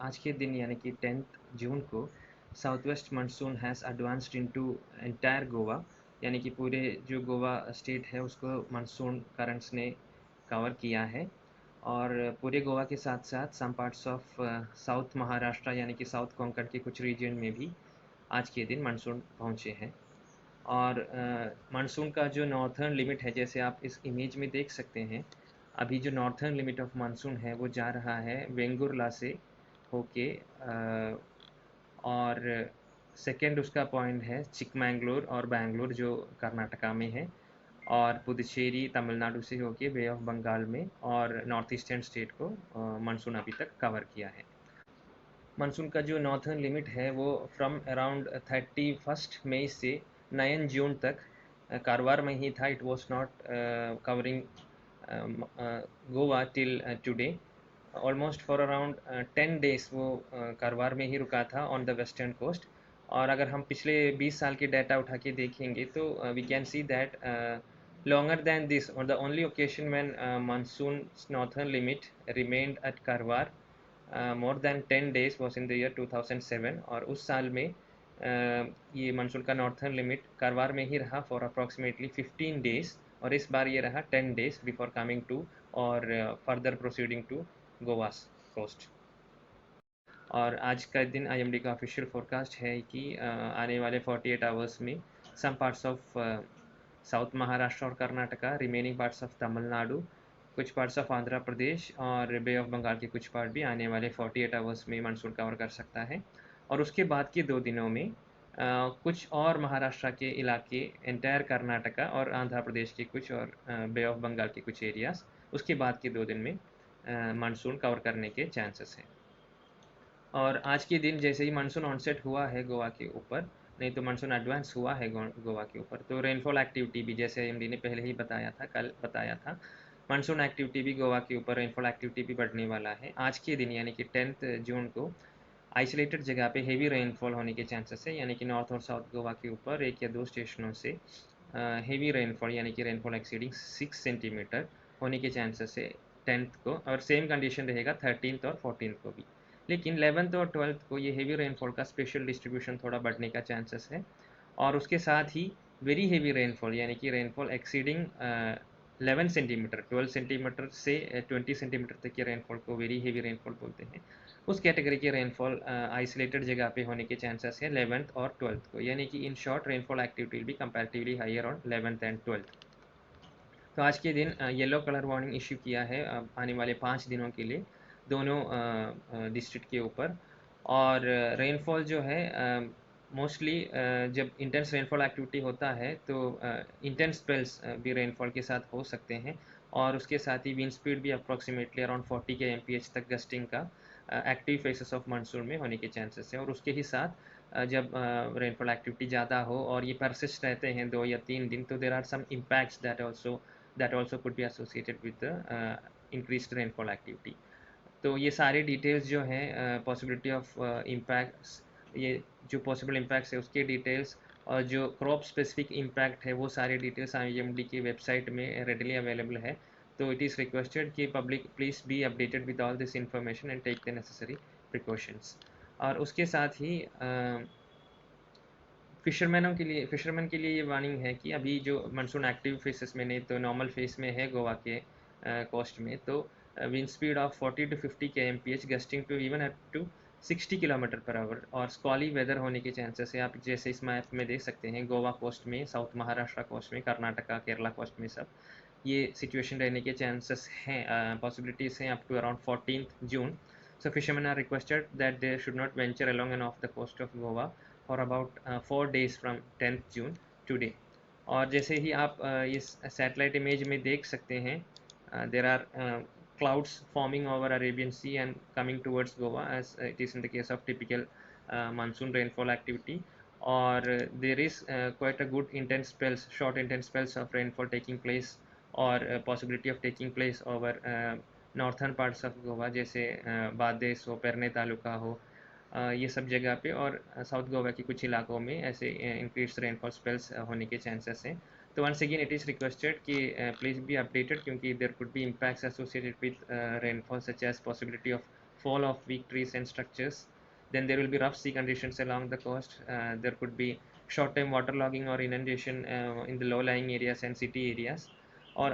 आज के दिन यानी कि 10th जून को south west monsoon has advanced into entire Goa, यानी कि पूरे जो गोवा स्टेट है उसको मानसून करंट्स ने कवर किया है। और पूरे गोवा के साथ-साथ some parts of south Maharashtra यानी कि साउथ कोंकण के कुछ रीजन में भी आज के दिन मानसून पहुँचे हैं। और मानसून का जो नॉर्थर्न लिमिट है, जैसे आप इस इमेज में देख सकते हैं, अभी जो नॉर्थर्न लिमिट ऑफ मानसून है वो जा रहा है वेंगुर्ला से होके और सेकंड उसका पॉइंट है चिकमंगलुरु और बैंगलोर जो कर्नाटका में है, और पुदुचेरी तमिलनाडु से होके बे ऑफ बंगाल में और नॉर्थ ईस्टर्न स्टेट को मानसून अभी तक कवर किया है। मानसून का जो नॉर्थर्न लिमिट है वो फ्रॉम अराउंड 31 मई से 9 जून तक कारवार में ही था। It was not covering Goa till today. Almost for around 10 days वो कारवार में ही रुका था ऑन द वेस्टर्न कोस्ट। और अगर हम पिछले 20 साल के डाटा उठा के देखेंगे तो we can see that longer than this, on the only occasion when monsoon's northern limit remained at Karwar more than 10 days was in the year 2007। और उस साल में ये मानसून का नॉर्थर्न लिमिट कारवार में ही रहा फॉर अप्रॉक्सीमेटली 15 डेज, और इस बार ये रहा 10 डेज बिफोर कमिंग टू और further proceeding to Goa coast. और आज का दिन आईएमडी का ऑफिशियल फोरकास्ट है कि आने वाले 48 आवर्स में some parts of south Maharashtra और Karnataka, remaining parts of Tamil Nadu, कुछ पार्ट्स ऑफ आंध्र प्रदेश और बे ऑफ बंगाल के कुछ पार्ट भी आने वाले 48 आवर्स में मानसून कवर कर सकता है। और उसके बाद के 2 दिनों में कुछ और महाराष्ट्र के इलाके, एंटायर कर्नाटका और आंध्र प्रदेश के कुछ और बे ऑफ बंगाल के कुछ एरियाज, उसके बाद के 2 दिन में मानसून कवर करने के चांसेस हैं। और आज के दिन जैसे ही मानसून ऑनसेट हुआ है गोवा के ऊपर, नहीं तो मानसून एडवांस हुआ है गोवा के ऊपर, तो रेनफॉल एक्टिविटी भी जैसे एमडी ने पहले ही बताया था, कल बताया था, मानसून एक्टिविटी भी गोवा के ऊपर, रेनफॉल एक्टिविटी भी बढ़ने वाला है। आज के दिन यानी कि 10th जून को आइसोलेटेड जगह पे हेवी रेनफॉल होने के चांसेस है, यानी कि नॉर्थ और साउथ गोवा के ऊपर 1 या 2 स्टेशनों से हेवी रेनफॉल यानी कि रेनफॉल एक्सीडिंग 6 सेंटीमीटर होने के चांसेस है 10th को। और सेम कंडीशन रहेगा 13th और 14th को भी। लेकिन 11th और 12th को ये हेवी रेनफॉल का स्पेशल डिस्ट्रीब्यूशन थोड़ा बढ़ने का चांसेस है। और उसके साथ ही वेरी हेवी रेनफॉल यानी कि रेनफॉल एक्सीडिंग 11 सेंटीमीटर, 12 सेंटीमीटर से 20 सेंटीमीटर तक के रेनफॉल को वेरी हेवी रेनफॉल बोलते हैं। उस कैटेगरी के रेनफॉल आइसोलेटेड जगह पे होने के चांसेस है 11th और 12th को, यानी कि in short rainfall activity will be comparatively higher on 11th and 12th। तो आज के दिन येलो कलर वार्निंग इश्यू किया है आने वाले 5 दिनों के लिए दोनों डिस्ट्रिक्ट के ऊपर। और रेनफॉल जो है मोस्टली जब इंटेंस रेनफॉल एक्टिविटी होता है तो इंटेंस स्पेल्स भी रेनफॉल के साथ हो सकते हैं। और उसके साथ ही विंड स्पीड भी अप्रॉक्सीमेटली अराउंड 40 kmph तक गस्टिंग का एक्टिव फेसेस ऑफ मानसून में होने के चांसेस हैं। और उसके ही साथ जब रेनफॉल एक्टिविटी ज़्यादा हो और ये परसिस्ट रहते हैं 2 या 3 दिन, तो there are some impacts that also could be associated with the increased rainfall activity। तो ये सारे डिटेल्स जो हैं पॉसिबिलिटी ऑफ इम्पैक्ट्स, ये जो पॉसिबल इम्पैक्ट्स है उसके डिटेल्स, और जो क्रॉप स्पेसिफिक इम्पैक्ट है वो सारे डिटेल्स आईएमडी की वेबसाइट में रेडली अवेलेबल है। तो इट इज़ रिक्वेस्टेड कि public please be updated with all this information and take the necessary precautions. और उसके साथ ही फिशरमैन के लिए ये वार्निंग है कि अभी जो मानसून एक्टिव फेसेस में, नहीं तो नॉर्मल फेस में है गोवा के कोस्ट में, तो wind speed of 40 to 50 kmph, gusting to even up to 60 kilometre per hour, और स्क्वाली वेदर होने के चांसेस है। आप जैसे इस मैप में देख सकते हैं, गोवा कोस्ट में, साउथ महाराष्ट्र कोस्ट में, कर्नाटका केरला कोस्ट में सब ये सिचुएशन रहने के चांसेस हैं, पॉसिबिलिटीज़ हैं up to around 14th June. So fishermen are requested that they should not venture along and off the coast of Goa for about 4 days from 10th June today। और जैसे ही आप इस satellite image में देख सकते हैं, there are clouds forming over Arabian Sea and coming towards Goa as it is in the case of typical monsoon rainfall activity। और there is quite a good intense spells, short intense spells of rainfall taking place, और possibility of taking place over northern parts of Goa, जैसे बादेस हो, पेरने तालुका हो, ये सब जगह पे, और साउथ गोवा के कुछ इलाकों में ऐसे इंक्रीज रेनफॉल स्पेल्स होने के चांसेस हैं। तो once again it is requested कि please be updated क्योंकि there could be impacts associated with rainfall such as possibility of fall of weak trees and structures. Then there will be rough sea conditions along the coast. There could be short-term waterlogging or inundation in the low-lying areas and city areas. और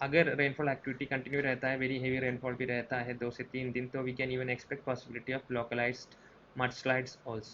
अगर rainfall activity continue रहता है, very heavy rainfall भी रहता है 2 से 3 दिन, तो we can even expect possibility of localised mudslides also.